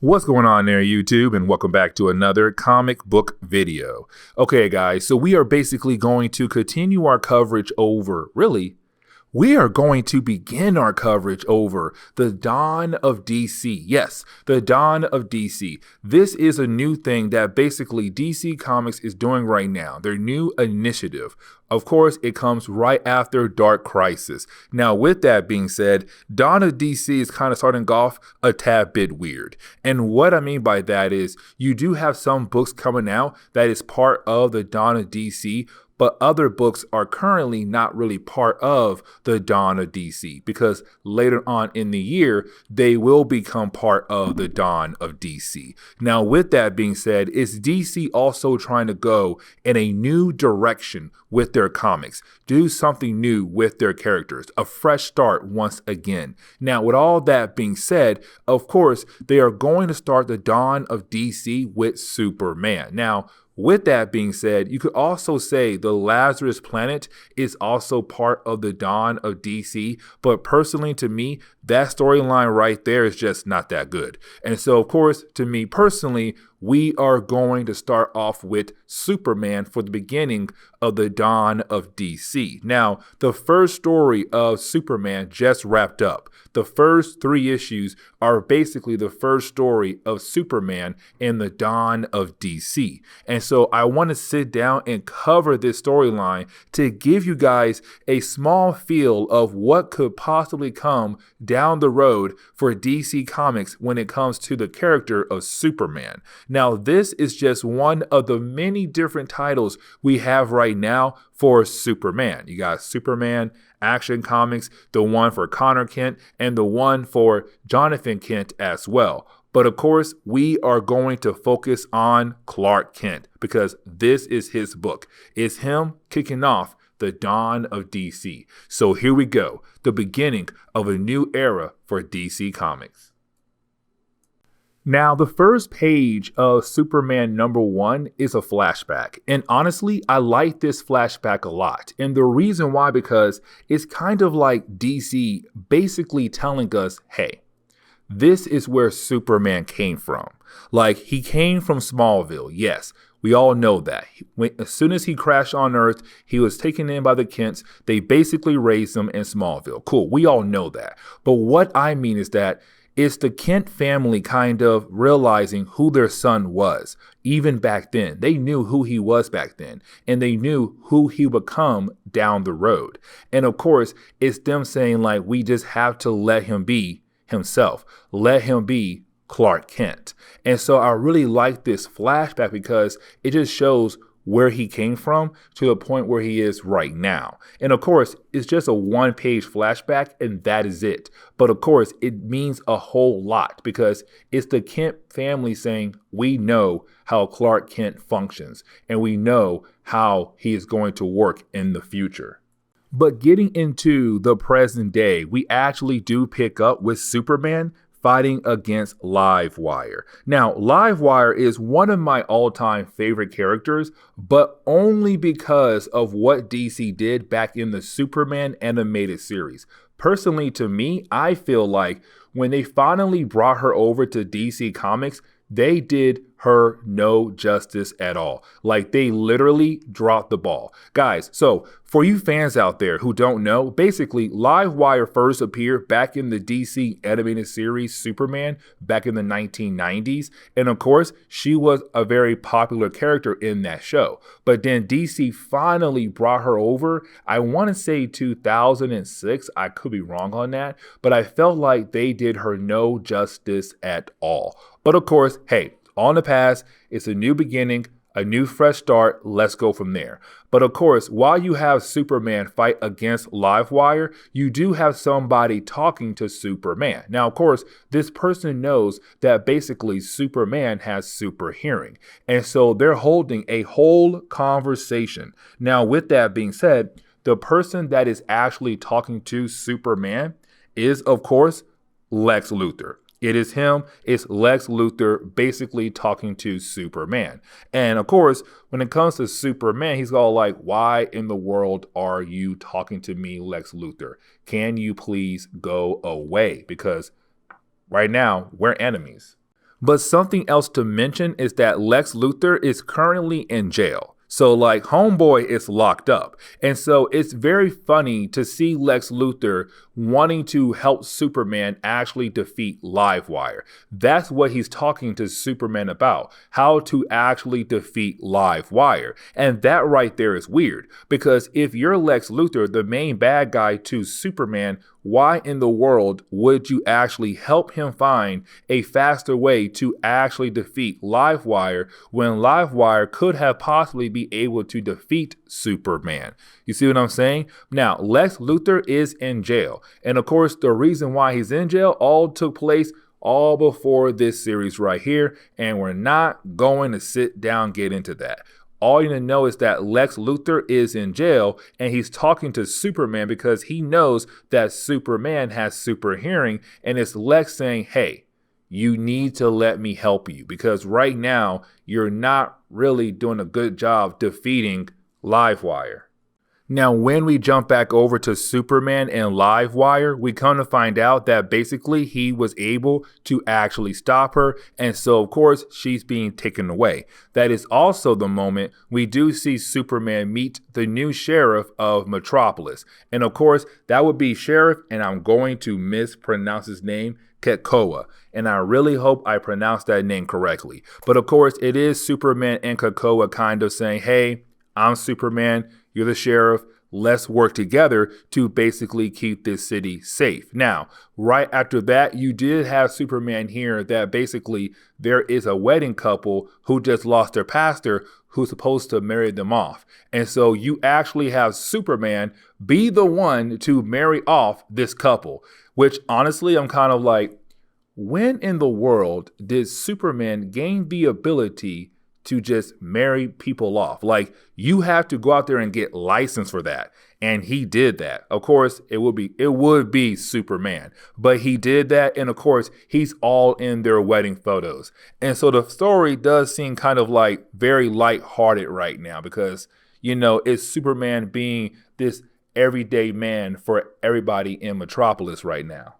What's going on there, YouTube, and welcome back to another comic book video. Okay, guys, so we are basically going to continue our coverage over, we are going to begin our coverage over the dawn of DC. Yes, the dawn of DC. This is a new thing that basically DC Comics is doing right now, their new initiative. Of course, it comes right after Dark Crisis. Now, with that being said, Dawn of DC is kind of starting off a tad bit weird. And what I mean by that is you do have some books coming out that is part of the Dawn of DC, but other books are currently not really part of the Dawn of DC because later on in the year, they will become part of the Dawn of DC. Now, with that being said, is DC also trying to go in a new direction with their comics, do something new with their characters, a fresh start once again. Now, with all that being said, of course, they are going to start the Dawn of DC with Superman. Now, with that being said, you could also say the Lazarus Planet is also part of the Dawn of DC, but personally to me, that storyline right there is just not that good. And so, of course, to me personally, we are going to start off with Superman for the beginning of the Dawn of DC. Now, the first story of Superman just wrapped up. The first 3 issues are basically the first story of Superman in the Dawn of DC. And so I want to sit down and cover this storyline to give you guys a small feel of what could possibly come down the road for DC Comics when it comes to the character of Superman. Now, this is just one of the many different titles we have right now for Superman. You got Superman Action Comics, the one for Connor Kent, and the one for Jonathan Kent as well. But of course, we are going to focus on Clark Kent because this is his book. It's him kicking off the Dawn of DC. So here we go, the beginning of a new era for DC Comics. Now, the first page of Superman #1 is a flashback. And honestly, I like this flashback a lot. And the reason why, because it's kind of like DC basically telling us, hey, this is where Superman came from. Like, he came from Smallville. Yes, we all know that. As soon as he crashed on Earth, he was taken in by the Kents. They basically raised him in Smallville. Cool, we all know that. But what I mean is that it's the Kent family kind of realizing who their son was. Even back then, they knew who he was back then, and they knew who he would become down the road. And of course, it's them saying, like, we just have to let him be himself. Let him be Clark Kent. And so I really like this flashback because it just shows where he came from to the point where he is right now. And of course, it's just a 1-page flashback and that is it. But of course, it means a whole lot because it's the Kent family saying, we know how Clark Kent functions and we know how he is going to work in the future. But getting into the present day, we actually do pick up with Superman fighting against Livewire. Now, Livewire is one of my all-time favorite characters, but only because of what DC did back in the Superman animated series. Personally, to me, I feel like when they finally brought her over to DC Comics, they did her no justice at all. Like, they literally dropped the ball. Guys, so for you fans out there who don't know, basically Livewire first appeared back in the DC animated series Superman back in the 1990s. And of course, she was a very popular character in that show. But then DC finally brought her over, I want to say 2006. I could be wrong on that, but I felt like they did her no justice at all. But of course, hey, on the past, it's a new beginning, a new fresh start. Let's go from there. But of course, while you have Superman fight against Livewire, you do have somebody talking to Superman. Now, of course, this person knows that basically Superman has super hearing. And so they're holding a whole conversation. Now, with that being said, the person that is actually talking to Superman is, of course, Lex Luthor. It is him. It's Lex Luthor basically talking to Superman. And of course, when it comes to Superman, he's all like, why in the world are you talking to me, Lex Luthor? Can you please go away? Because right now, we're enemies. But something else to mention is that Lex Luthor is currently in jail. So like homeboy is locked up. And so it's very funny to see Lex Luthor wanting to help Superman actually defeat Livewire. That's what he's talking to Superman about, how to actually defeat Livewire. And that right there is weird, because if you're Lex Luthor, the main bad guy to Superman, why in the world would you actually help him find a faster way to actually defeat Livewire when Livewire could have possibly be able to defeat Superman? You see what I'm saying? Now, Lex Luthor is in jail. And of course, the reason why he's in jail all took place all before this series right here. And we're not going to sit down and get into that. All you need to know is that Lex Luthor is in jail and he's talking to Superman because he knows that Superman has super hearing, and it's Lex saying, hey, you need to let me help you because right now you're not really doing a good job defeating Livewire. Now, when we jump back over to Superman and Livewire, we come to find out that basically he was able to actually stop her. And so, of course, she's being taken away. That is also the moment we do see Superman meet the new sheriff of Metropolis. And of course, that would be Sheriff, and I'm going to mispronounce his name, Krakoa. And I really hope I pronounced that name correctly. But of course, it is Superman and Krakoa kind of saying, hey, I'm Superman, you're the sheriff, let's work together to basically keep this city safe. Now, right after that, you did have Superman here that basically there is a wedding couple who just lost their pastor who's supposed to marry them off. And so you actually have Superman be the one to marry off this couple, which honestly, I'm kind of like, when in the world did Superman gain the ability to just marry people off? Like, you have to go out there and get licensed for that. And he did that. Of course, it would be Superman, but he did that. And of course, he's all in their wedding photos. And so the story does seem kind of like very lighthearted right now because, you know, it's Superman being this everyday man for everybody in Metropolis right now.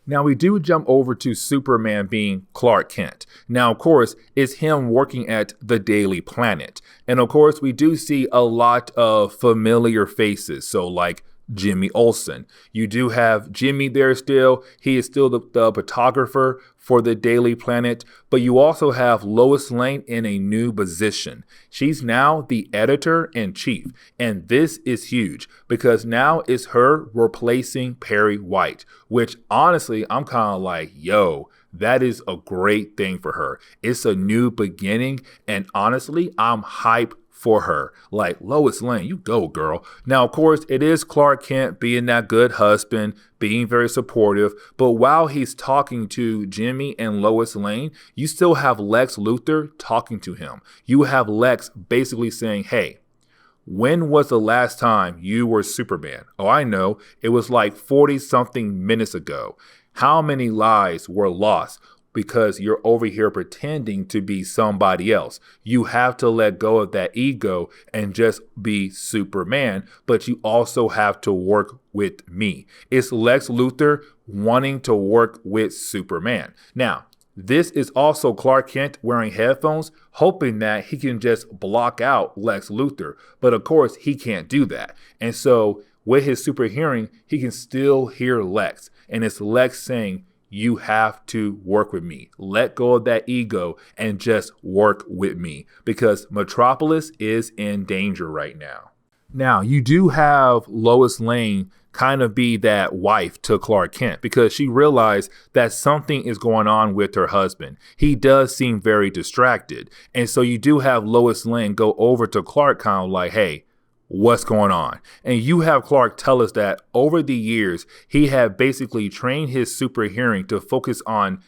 Now, we do jump over to Superman being Clark Kent. Now, of course, it's him working at the Daily Planet. And of course, we do see a lot of familiar faces. So like Jimmy Olsen. You do have Jimmy there still. He is still the photographer for the Daily Planet. But you also have Lois Lane in a new position. She's now the editor-in-chief. And this is huge because now it's her replacing Perry White, which honestly, I'm kind of like, yo, that is a great thing for her. It's a new beginning. And honestly, I'm hyped for her. Like, Lois Lane, you go, girl. Now, of course, it is Clark Kent being that good husband, being very supportive. But while he's talking to Jimmy and Lois Lane, you still have Lex Luthor talking to him. You have Lex basically saying, hey, when was the last time you were Superman? Oh, I know. It was like 40 something minutes ago. How many lives were lost because you're over here pretending to be somebody else? You have to let go of that ego and just be Superman, but you also have to work with me. It's Lex Luthor wanting to work with Superman. Now, this is also Clark Kent wearing headphones, hoping that he can just block out Lex Luthor. But of course, he can't do that. And so with his super hearing, he can still hear Lex. And it's Lex saying, you have to work with me. Let go of that ego and just work with me because Metropolis is in danger right now. Now, you do have Lois Lane kind of be that wife to Clark Kent because she realized that something is going on with her husband. He does seem very distracted. And so you do have Lois Lane go over to Clark kind of like, hey, what's going on? And you have Clark tell us that over the years, he had basically trained his super hearing to focus on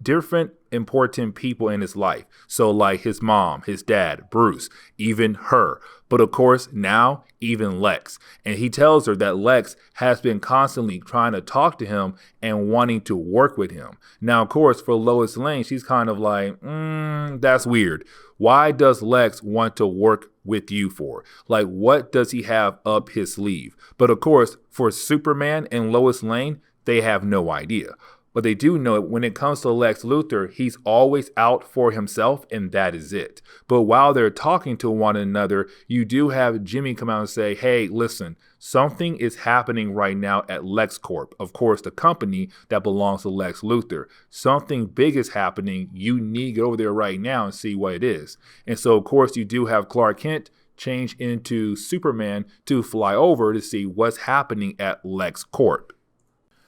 different important people in his life. So like his mom, his dad, Bruce, even her. But of course, now even Lex. And he tells her that Lex has been constantly trying to talk to him and wanting to work with him. Now, of course, for Lois Lane, she's kind of like, that's weird. Why does Lex want to work with you for? Like, what does he have up his sleeve? But of course, for Superman and Lois Lane, they have no idea. But they do know when it comes to Lex Luthor, he's always out for himself, and that is it. But while they're talking to one another, you do have Jimmy come out and say, hey, listen, something is happening right now at LexCorp. Of course, the company that belongs to Lex Luthor. Something big is happening. You need to get over there right now and see what it is. And so, of course, you do have Clark Kent change into Superman to fly over to see what's happening at LexCorp.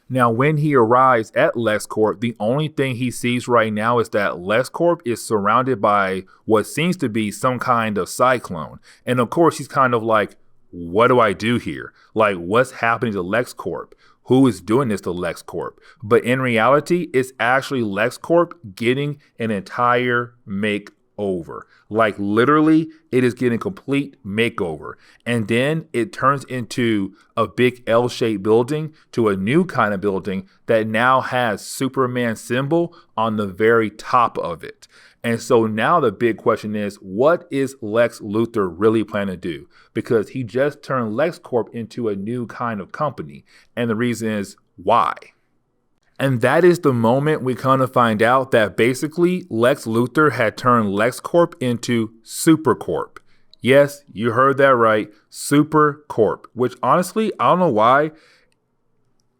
Now, when he arrives at LexCorp, the only thing he sees right now is that LexCorp is surrounded by what seems to be some kind of cyclone. And of course, he's kind of like, what do I do here? Like, what's happening to LexCorp? Who is doing this to LexCorp? But in reality, it's actually LexCorp getting an entire makeover. Like literally, it is getting a complete makeover. And then it turns into a big L-shaped building to a new kind of building that now has Superman symbol on the very top of it. And so now the big question is, what is Lex Luthor really planning to do? Because he just turned LexCorp into a new kind of company. And the reason is why? And that is the moment we kind of find out that basically Lex Luthor had turned LexCorp into Supercorp. Yes, you heard that right, Supercorp, which honestly, I don't know why,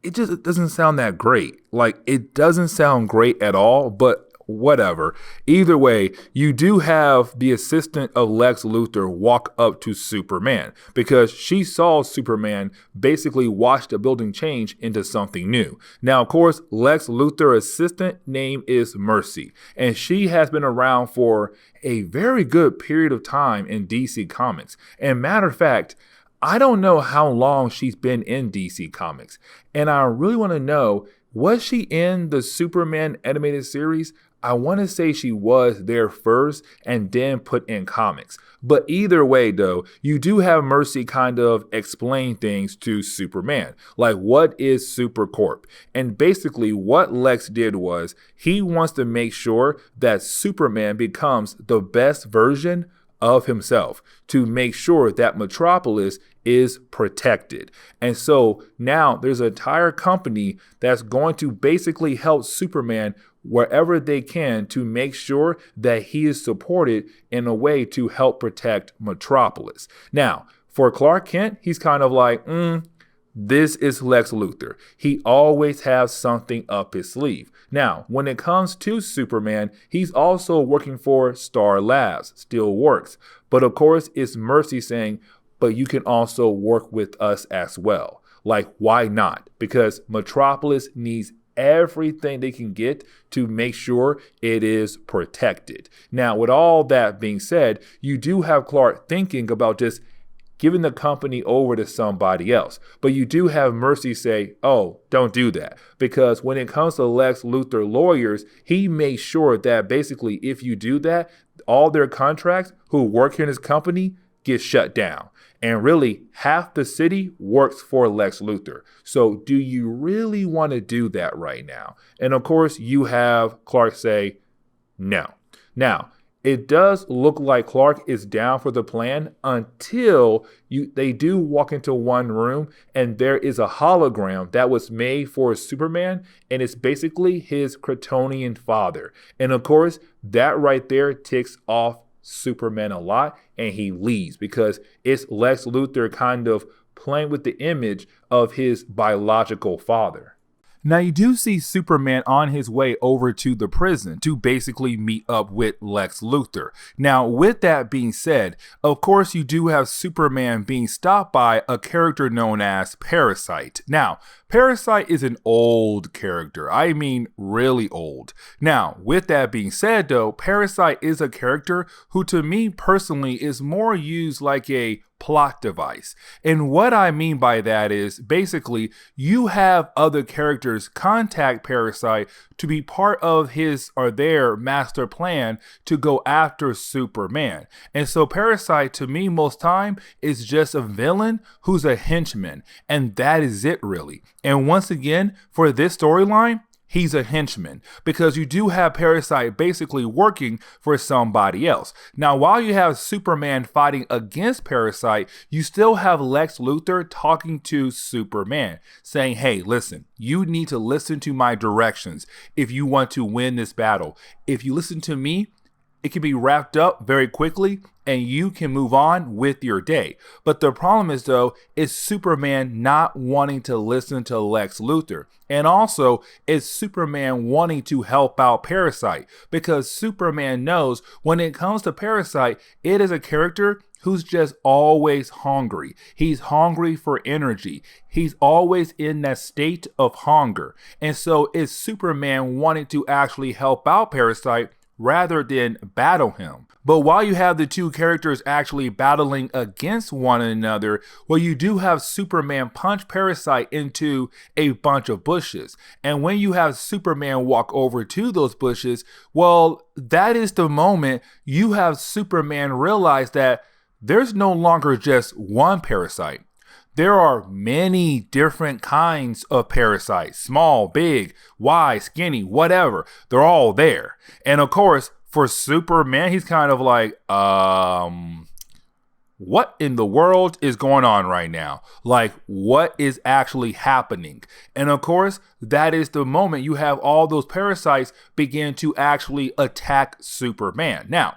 it just doesn't sound that great. Like, it doesn't sound great at all, but whatever. Either way, you do have the assistant of Lex Luthor walk up to Superman because she saw Superman basically watch the building change into something new. Now, of course, Lex Luthor's assistant name is Mercy, and she has been around for a very good period of time in DC Comics. And matter of fact, I don't know how long she's been in DC Comics, and I really want to know, was she in the Superman animated series? I want to say she was there first and then put in comics. But either way, though, you do have Mercy kind of explain things to Superman. Like, what is Supercorp? And basically what Lex did was he wants to make sure that Superman becomes the best version of himself, to make sure that Metropolis is protected. And so now there's an entire company that's going to basically help Superman wherever they can to make sure that he is supported in a way to help protect Metropolis. Now, for Clark Kent, he's kind of like, this is Lex Luthor. He always has something up his sleeve. Now, when it comes to Superman, he's also working for Star Labs, still works. But of course, it's Mercy saying, but you can also work with us as well. Like, why not? Because Metropolis needs everything they can get to make sure it is protected. Now, with all that being said, you do have Clark thinking about just giving the company over to somebody else. But you do have Mercy say, oh, don't do that. Because when it comes to Lex Luthor lawyers, he makes sure that basically if you do that, all their contracts who work in his company get shut down. And really, half the city works for Lex Luthor. So do you really want to do that right now? And of course, you have Clark say, no. Now, it does look like Clark is down for the plan until they do walk into one room and there is a hologram that was made for Superman, and it's basically his Kryptonian father. And of course, that right there ticks off Superman a lot, and he leaves because it's Lex Luthor kind of playing with the image of his biological father. Now, you do see Superman on his way over to the prison to basically meet up with Lex Luthor. Now, with that being said, of course, you do have Superman being stopped by a character known as Parasite. Now, Parasite is an old character. I mean, really old. Now, with that being said, though, Parasite is a character who, to me personally, is more used like a plot device. And what I mean by that is basically you have other characters contact Parasite to be part of his or their master plan to go after Superman. And so Parasite, to me, most time is just a villain who's a henchman. And that is it, really. And once again, for this storyline, he's a henchman, because you do have Parasite basically working for somebody else. Now, while you have Superman fighting against Parasite, you still have Lex Luthor talking to Superman, saying, hey, listen, you need to listen to my directions if you want to win this battle. If you listen to me, it can be wrapped up very quickly and you can move on with your day. But the problem is, though, is Superman not wanting to listen to Lex Luthor. And also, is Superman wanting to help out Parasite, because Superman knows when it comes to Parasite, it is a character who's just always hungry. He's hungry for energy. He's always in that state of hunger. And so is Superman wanting to actually help out Parasite rather than battle him. But while you have the two characters actually battling against one another, well, you do have Superman punch Parasite into a bunch of bushes. And when you have Superman walk over to those bushes, well, that is the moment you have Superman realize that there's no longer just one Parasite. There are many different kinds of parasites, small, big, wide, skinny, whatever. They're all there. And of course, for Superman, he's kind of like, what in the world is going on right now? Like, what is actually happening? And of course, that is the moment you have all those parasites begin to actually attack Superman. Now,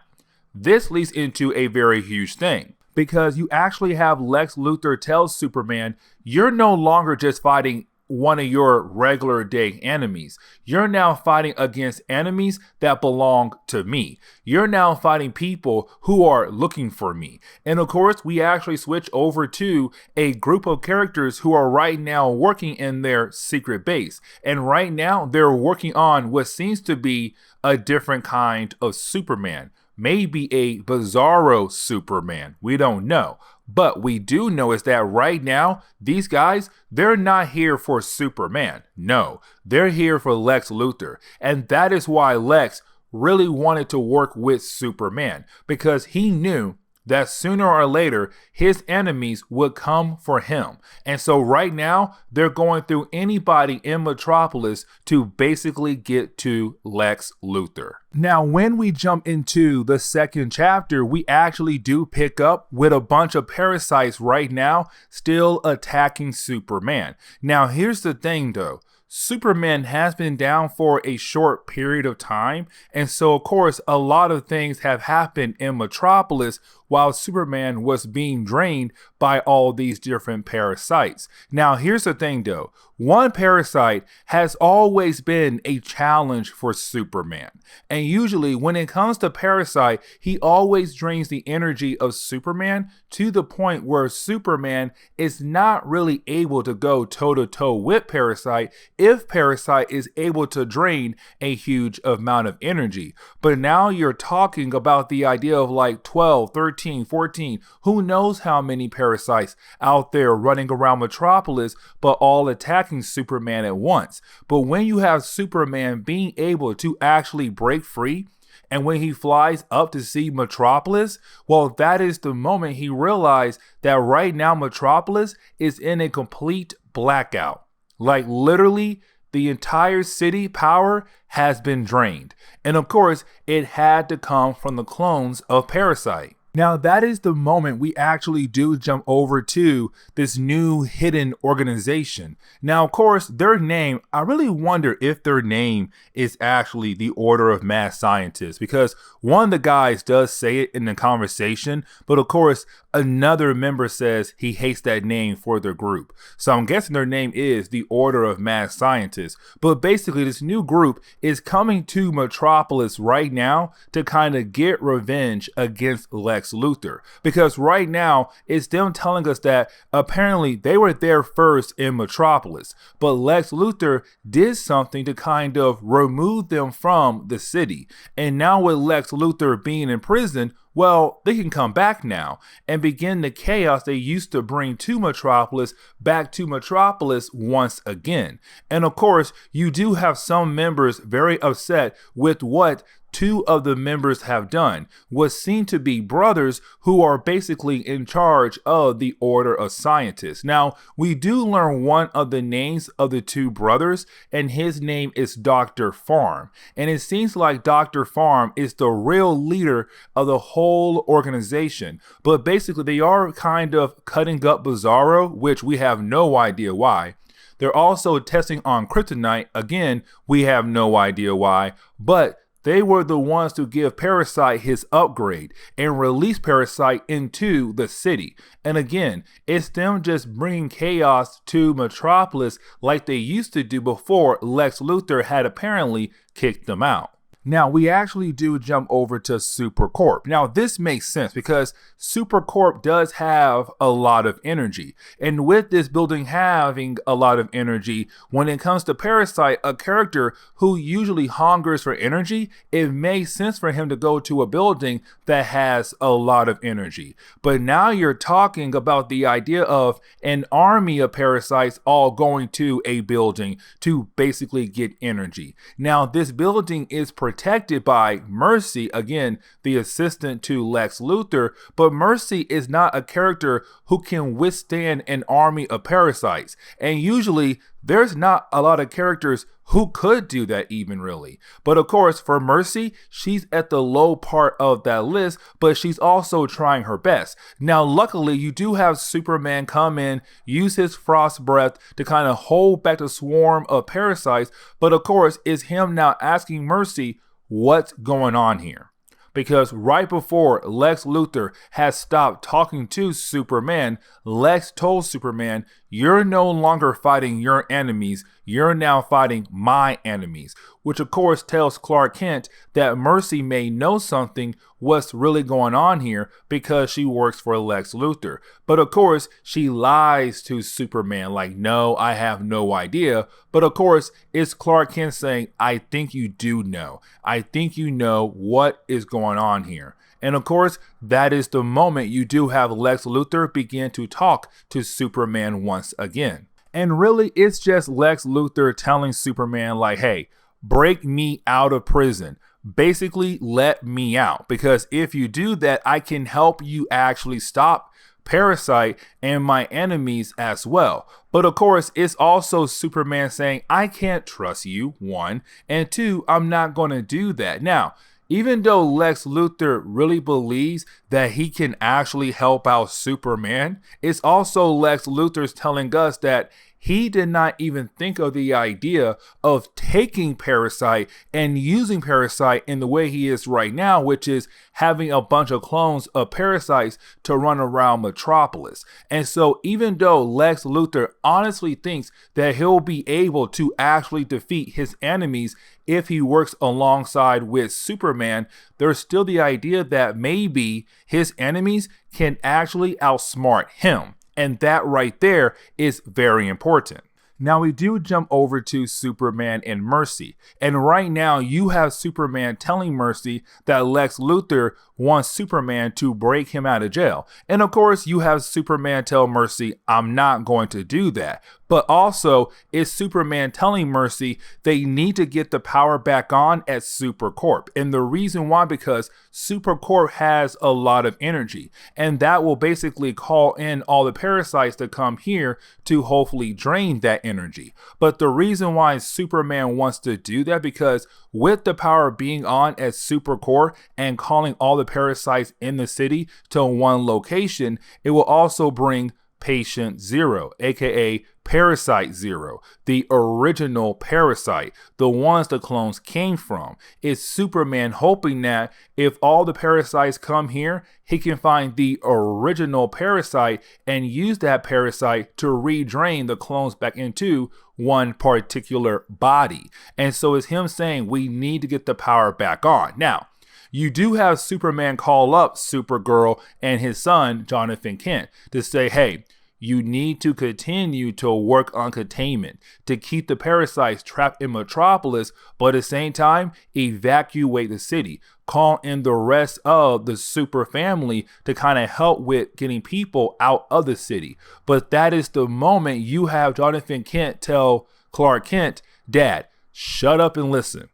this leads into a very huge thing, because you actually have Lex Luthor tell Superman, you're no longer just fighting one of your regular day enemies. You're now fighting against enemies that belong to me. You're now fighting people who are looking for me. And of course, we actually switch over to a group of characters who are right now working in their secret base. And right now, they're working on what seems to be a different kind of Superman. Maybe a bizarro Superman. We don't know. But we do know is that right now, these guys, they're not here for Superman. No, they're here for Lex Luthor. And that is why Lex really wanted to work with Superman, because he knew that sooner or later, his enemies would come for him. And so right now, they're going through anybody in Metropolis to basically get to Lex Luthor. Now, when we jump into the second chapter, we actually do pick up with a bunch of parasites right now still attacking Superman. Now, here's the thing, though. Superman has been down for a short period of time, and so of course a lot of things have happened in Metropolis while Superman was being drained by all these different parasites. Now here's the thing though, one parasite has always been a challenge for Superman, and usually when it comes to Parasite, he always drains the energy of Superman to the point where Superman is not really able to go toe-to-toe with Parasite if Parasite is able to drain a huge amount of energy. But now you're talking about the idea of like 12, 13, 14, who knows how many parasites out there running around Metropolis, but all attacking Superman at once. But when you have Superman being able to actually break free, and when he flies up to see Metropolis, well, that is the moment he realized that right now Metropolis is in a complete blackout. Like literally, the entire city power has been drained. And of course, it had to come from the clones of Parasite. Now, that is the moment we actually do jump over to this new hidden organization. Now, of course, their name, I really wonder if their name is actually the Order of Mad Scientists, because one of the guys does say it in the conversation, but of course, another member says he hates that name for their group. So I'm guessing their name is the Order of Mad Scientists. But basically, this new group is coming to Metropolis right now to kind of get revenge against Lex Luthor. Because right now, it's them telling us that apparently they were there first in Metropolis, but Lex Luthor did something to kind of remove them from the city. And now with Lex Luthor being in prison, well, they can come back now and begin the chaos they used to bring to Metropolis back to Metropolis once again. And of course, you do have some members very upset with what two of the members have done was seem to be brothers who are basically in charge of the Order of Scientists. Now, we do learn one of the names of the two brothers, and his name is Dr. Farm. And it seems like Dr. Farm is the real leader of the whole organization. But basically, they are kind of cutting up Bizarro, which we have no idea why. They're also testing on Kryptonite. Again, we have no idea why, but they were the ones to give Parasite his upgrade and release Parasite into the city. And again, it's them just bringing chaos to Metropolis like they used to do before Lex Luthor had apparently kicked them out. Now, we actually do jump over to Supercorp. Now, this makes sense because Supercorp does have a lot of energy. And with this building having a lot of energy, when it comes to Parasite, a character who usually hungers for energy, it makes sense for him to go to a building that has a lot of energy. But now you're talking about the idea of an army of parasites all going to a building to basically get energy. Now, this building is protected by Mercy, again, the assistant to Lex Luthor, but Mercy is not a character who can withstand an army of parasites. And usually there's not a lot of characters who could do that even really. But of course, for Mercy, she's at the low part of that list, but she's also trying her best. Now, luckily, you do have Superman come in, use his frost breath to kind of hold back the swarm of parasites. But of course, it's him now asking Mercy, what's going on here? Because right before Lex Luthor has stopped talking to Superman, Lex told Superman, you're no longer fighting your enemies, you're now fighting my enemies. Which of course tells Clark Kent that Mercy may know something what's really going on here because she works for Lex Luthor. But of course, she lies to Superman like, no, I have no idea. But of course, it's Clark Kent saying, I think you do know. I think you know what is going on here. And of course, that is the moment you do have Lex Luthor begin to talk to Superman once again. And really, it's just Lex Luthor telling Superman like, hey, break me out of prison. Basically, let me out. Because if you do that, I can help you actually stop Parasite and my enemies as well. But of course, it's also Superman saying, I can't trust you, one. And two, I'm not going to do that. Now, even though Lex Luthor really believes that he can actually help out Superman, it's also Lex Luthor's telling us that he did not even think of the idea of taking Parasite and using Parasite in the way he is right now, which is having a bunch of clones of parasites to run around Metropolis. And so even though Lex Luthor honestly thinks that he'll be able to actually defeat his enemies if he works alongside with Superman, there's still the idea that maybe his enemies can actually outsmart him. And that right there is very important. Now we do jump over to Superman and Mercy. And right now you have Superman telling Mercy that Lex Luthor wants Superman to break him out of jail. And of course you have Superman tell Mercy, I'm not going to do that. But also, it's Superman telling Mercy they need to get the power back on at Supercorp. And the reason why, because Supercorp has a lot of energy. And that will basically call in all the parasites that come here to hopefully drain that energy. But the reason why Superman wants to do that, because with the power being on at Supercorp and calling all the parasites in the city to one location, it will also bring Patient Zero, aka Parasite Zero, the original parasite, the ones the clones came from. It's Superman hoping that if all the parasites come here, he can find the original parasite and use that parasite to redrain the clones back into one particular body. And so it's him saying we need to get the power back on. Now, you do have Superman call up Supergirl and his son, Jonathan Kent, to say, hey, you need to continue to work on containment to keep the parasites trapped in Metropolis, but at the same time, evacuate the city. Call in the rest of the super family to kind of help with getting people out of the city. But that is the moment you have Jonathan Kent tell Clark Kent, Dad, shut up and listen.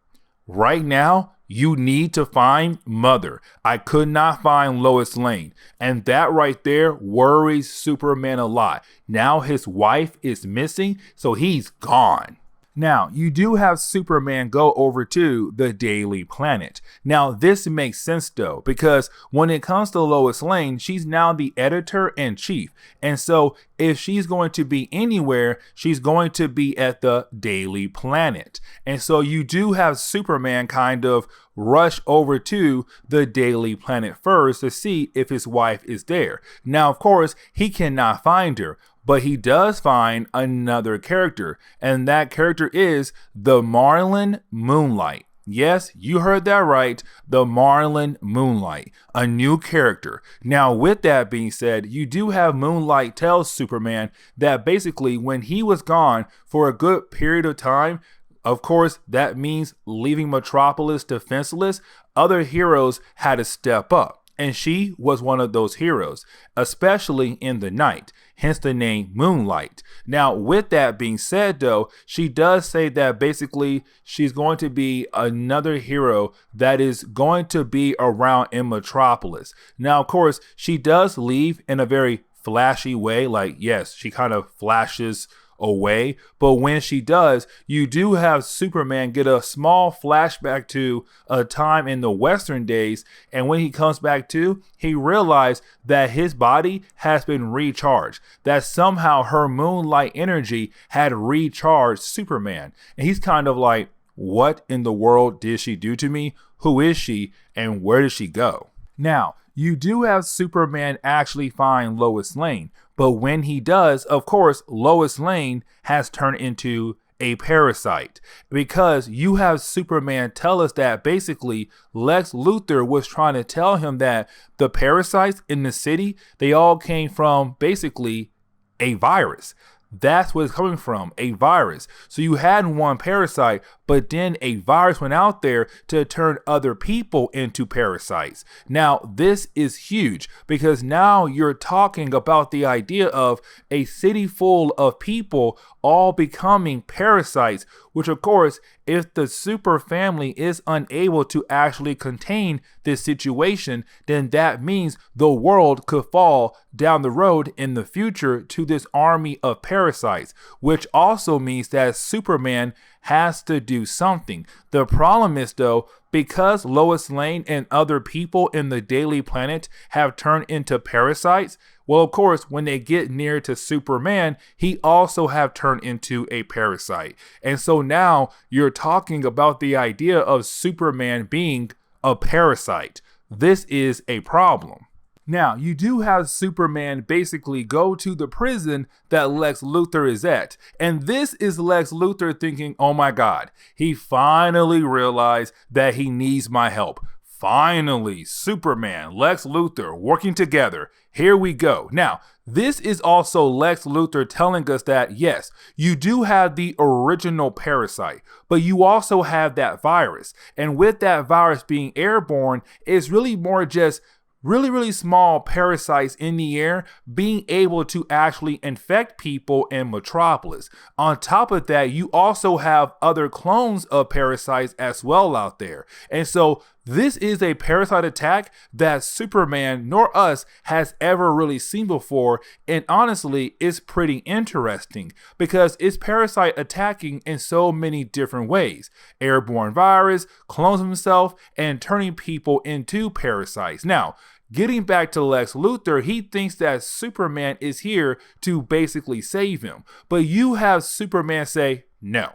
Right now, you need to find Mother. I could not find Lois Lane. And that right there worries Superman a lot. Now his wife is missing, so he's gone. Now, you do have Superman go over to the Daily Planet. Now, this makes sense though, because when it comes to Lois Lane, she's now the editor-in-chief. And so if she's going to be anywhere, she's going to be at the Daily Planet. And so you do have Superman kind of rush over to the Daily Planet first to see if his wife is there. Now, of course, he cannot find her. But he does find another character, and that character is the Marlin Moonlight. Yes, you heard that right, the Marlin Moonlight, a new character. Now, with that being said, you do have Moonlight tell Superman that basically when he was gone for a good period of time, of course, that means leaving Metropolis defenseless, other heroes had to step up. And she was one of those heroes, especially in the night, hence the name Moonlight. Now, with that being said, though, she does say that basically she's going to be another hero that is going to be around in Metropolis. Now, of course, she does leave in a very flashy way. Like, yes, she kind of flashes away, but when she does, you do have Superman get a small flashback to a time in the Western days, and when he comes back to, he realized that his body has been recharged, that somehow her moonlight energy had recharged Superman, and he's kind of like, what in the world did she do to me? Who is she, and where did she go? Now, you do have Superman actually find Lois Lane, but when he does, of course, Lois Lane has turned into a parasite, because you have Superman tell us that basically Lex Luthor was trying to tell him that the parasites in the city, they all came from basically a virus. That's what it's coming from, a virus. So you had one parasite, but then a virus went out there to turn other people into parasites. Now, this is huge because now you're talking about the idea of a city full of people all becoming parasites, which of course, if the super family is unable to actually contain this situation, then that means the world could fall down the road in the future to this army of parasites, which also means that Superman has to do something. The problem is though, because Lois Lane and other people in the Daily Planet have turned into parasites, well, of course, when they get near to Superman, he also have turned into a parasite. And so now you're talking about the idea of Superman being a parasite. This is a problem. Now, you do have Superman basically go to the prison that Lex Luthor is at. And this is Lex Luthor thinking, oh my God, he finally realized that he needs my help. Finally, Superman, Lex Luthor working together. Here we go. Now, this is also Lex Luthor telling us that, yes, you do have the original parasite, but you also have that virus. And with that virus being airborne, it's really more just really small parasites in the air being able to actually infect people in Metropolis. On top of that, you also have other clones of parasites as well out there. And so this is a parasite attack that Superman nor us has ever really seen before. And honestly, it's pretty interesting because it's parasite attacking in so many different ways. Airborne virus, clones himself, and turning people into parasites. Now, getting back to Lex Luthor, he thinks that Superman is here to basically save him. But you have Superman say, no,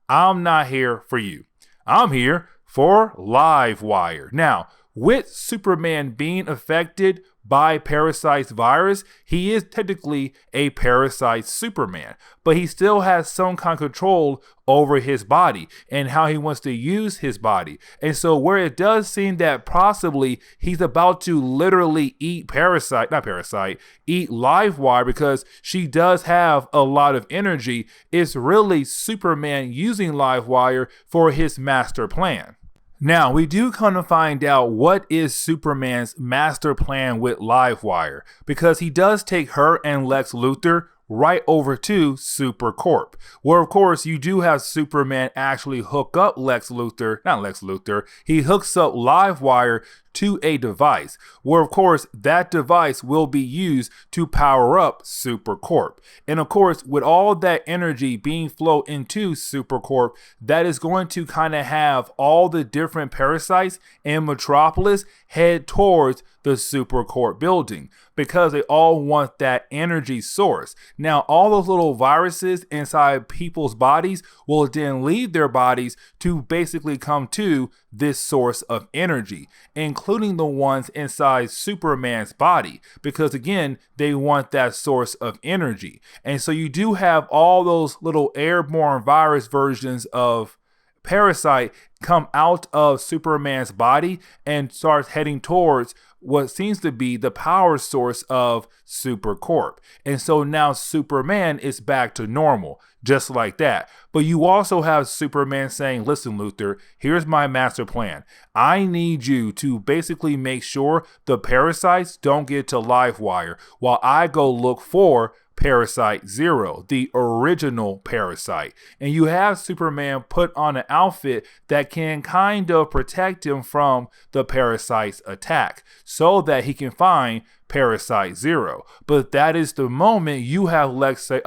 I'm not here for you. I'm here for Livewire. Now, with Superman being affected by Parasite's virus, he is technically a parasite Superman, but he still has some kind of control over his body and how he wants to use his body. And so where it does seem that possibly he's about to literally eat eat Livewire because she does have a lot of energy, it's really Superman using Livewire for his master plan. Now, we do kind of find out what is Superman's master plan with Livewire, because he does take her and Lex Luthor right over to Supercorp, where of course you do have Superman actually hook up he hooks up Livewire to a device, where of course that device will be used to power up Supercorp. And of course, with all that energy being flowed into Supercorp, that is going to kind of have all the different parasites in Metropolis head towards the Supercorp building, because they all want that energy source. Now, all those little viruses inside people's bodies will then leave their bodies to basically come to this source of energy, including the ones inside Superman's body, because again, they want that source of energy. And so you do have all those little airborne virus versions of Parasite come out of Superman's body and starts heading towards what seems to be the power source of Supercorp. And so now Superman is back to normal, just like that. But you also have Superman saying, listen, Luthor, here's my master plan. I need you to basically make sure the parasites don't get to Livewire while I go look for Parasite Zero, the original parasite. And you have Superman put on an outfit that can kind of protect him from the parasite's attack so that he can find Parasite Zero. But that is the moment you have Lex say,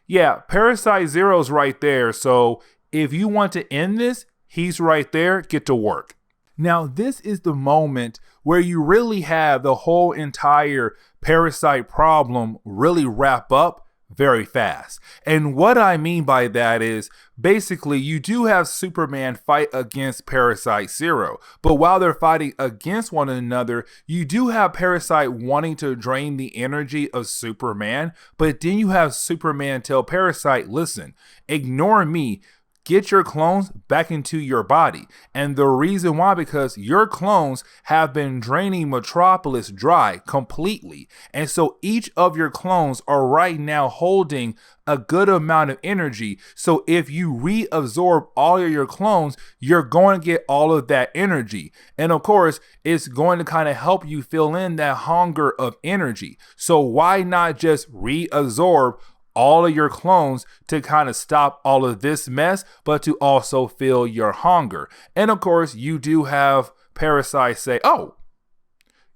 yeah, Parasite Zero's right there. So if you want to end this, he's right there. Get to work. Now, this is the moment where you really have the whole entire parasite problem really wrap up very fast. And what I mean by that is basically you do have Superman fight against Parasite Zero, but while they're fighting against one another, you do have Parasite wanting to drain the energy of Superman, but then you have Superman tell Parasite, listen, ignore me. Get your clones back into your body. And the reason why, because your clones have been draining Metropolis dry completely. And so each of your clones are right now holding a good amount of energy. So if you reabsorb all of your clones, you're going to get all of that energy. And of course, it's going to kind of help you fill in that hunger of energy. So why not just reabsorb all of your clones to kind of stop all of this mess, but to also fill your hunger? And of course, you do have Parasite say, oh,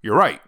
you're right.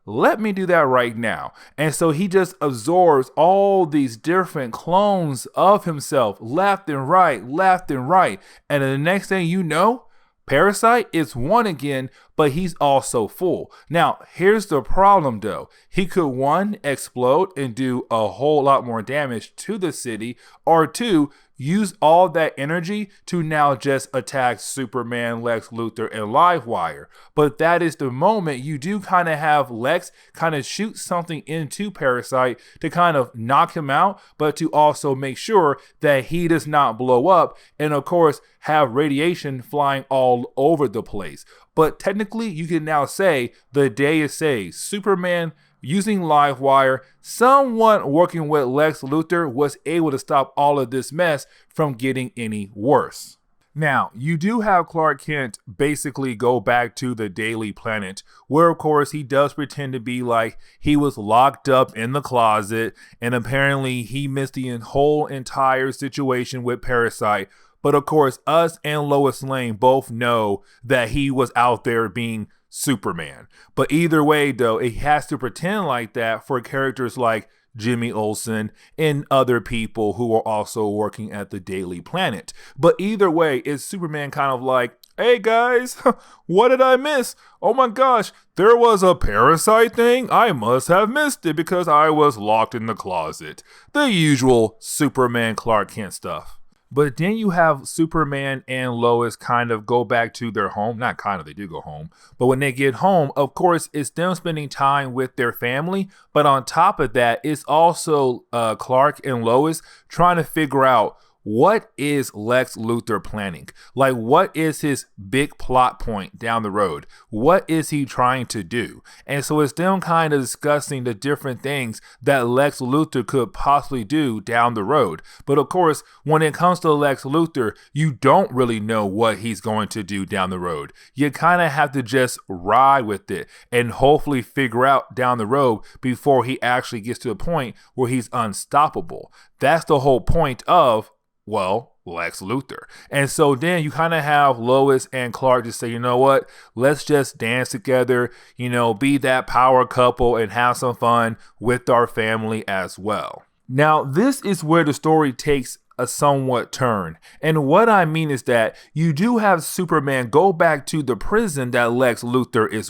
Let me do that right now. And so he just absorbs all these different clones of himself left and right, left and right. And then the next thing you know, Parasite is one again, but he's also full. Now, here's the problem though. He could, one, explode and do a whole lot more damage to the city, or two, use all that energy to now just attack Superman, Lex Luthor, and Livewire. But that is the moment you do kind of have Lex kind of shoot something into Parasite to kind of knock him out, but to also make sure that he does not blow up, and of course have radiation flying all over the place. But technically, you can now say the day is saved. Superman, using Livewire, somewhat working with Lex Luthor, was able to stop all of this mess from getting any worse. Now, you do have Clark Kent basically go back to the Daily Planet, where of course he does pretend to be like he was locked up in the closet, and apparently he missed the whole entire situation with Parasite. But of course, us and Lois Lane both know that he was out there being Superman. But either way, though, it has to pretend like that for characters like Jimmy Olsen and other people who are also working at the Daily Planet. But either way, it's Superman kind of like, hey guys, what did I miss? Oh my gosh, there was a parasite thing? I must have missed it because I was locked in the closet. The usual Superman Clark Kent stuff. But then you have Superman and Lois kind of go back to their home. Not kind of, they do go home. But when they get home, of course, it's them spending time with their family. But on top of that, it's also Clark and Lois trying to figure out what is Lex Luthor planning? Like, what is his big plot point down the road? What is he trying to do? And so it's them kind of discussing the different things that Lex Luthor could possibly do down the road. But of course, when it comes to Lex Luthor, you don't really know what he's going to do down the road. You kind of have to just ride with it and hopefully figure out down the road before he actually gets to a point where he's unstoppable. That's the whole point of, well, Lex Luthor. And so then you kind of have Lois and Clark just say, you know what, let's just dance together, be that power couple and have some fun with our family as well. Now, this is where the story takes a somewhat turn. And what I mean is that you do have Superman go back to the prison that Lex Luthor is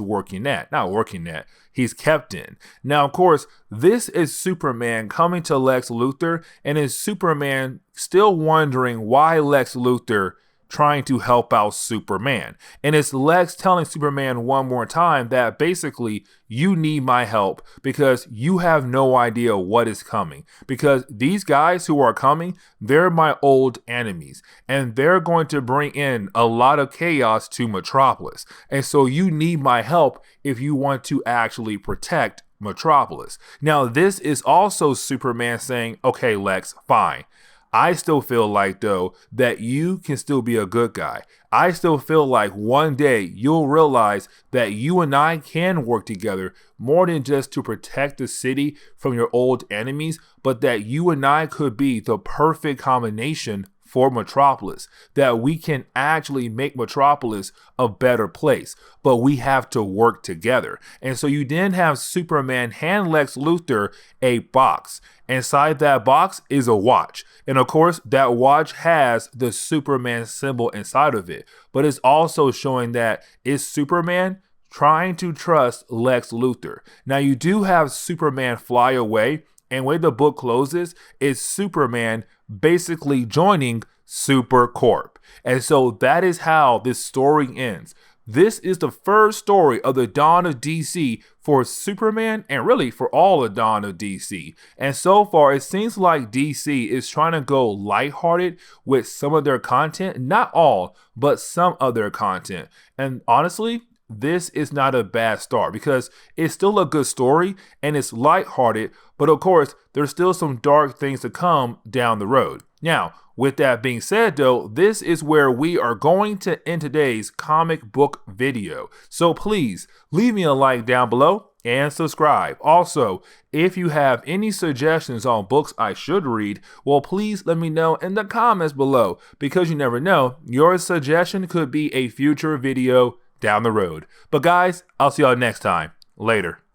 he's kept in. Now, of course, this is Superman coming to Lex Luthor, and is Superman still wondering why Lex Luthor trying to help out Superman. And it's Lex telling Superman one more time that basically you need my help because you have no idea what is coming. Because these guys who are coming, they're my old enemies and they're going to bring in a lot of chaos to Metropolis. And so you need my help if you want to actually protect Metropolis. Now, this is also Superman saying, okay, Lex, fine. I still feel like, though, that you can still be a good guy. I still feel like one day you'll realize that you and I can work together more than just to protect the city from your old enemies, but that you and I could be the perfect combination for Metropolis, that we can actually make Metropolis a better place, but we have to work together. And so you then have Superman hand Lex Luthor a box. Inside that box is a watch. And of course, that watch has the Superman symbol inside of it, but it's also showing that it's Superman trying to trust Lex Luthor. Now you do have Superman fly away, and where the book closes is Superman basically joining Supercorp. And so that is how this story ends. This is the first story of the dawn of DC for Superman and really for all the dawn of DC. And so far, it seems like DC is trying to go lighthearted with some of their content. Not all, but some of their content. And honestly, this is not a bad start because it's still a good story and it's lighthearted, but of course, there's still some dark things to come down the road. Now, with that being said, though, this is where we are going to end today's comic book video. So please leave me a like down below and subscribe. Also, if you have any suggestions on books I should read, well, please let me know in the comments below because you never know, your suggestion could be a future video down the road. But guys, I'll see y'all next time. Later.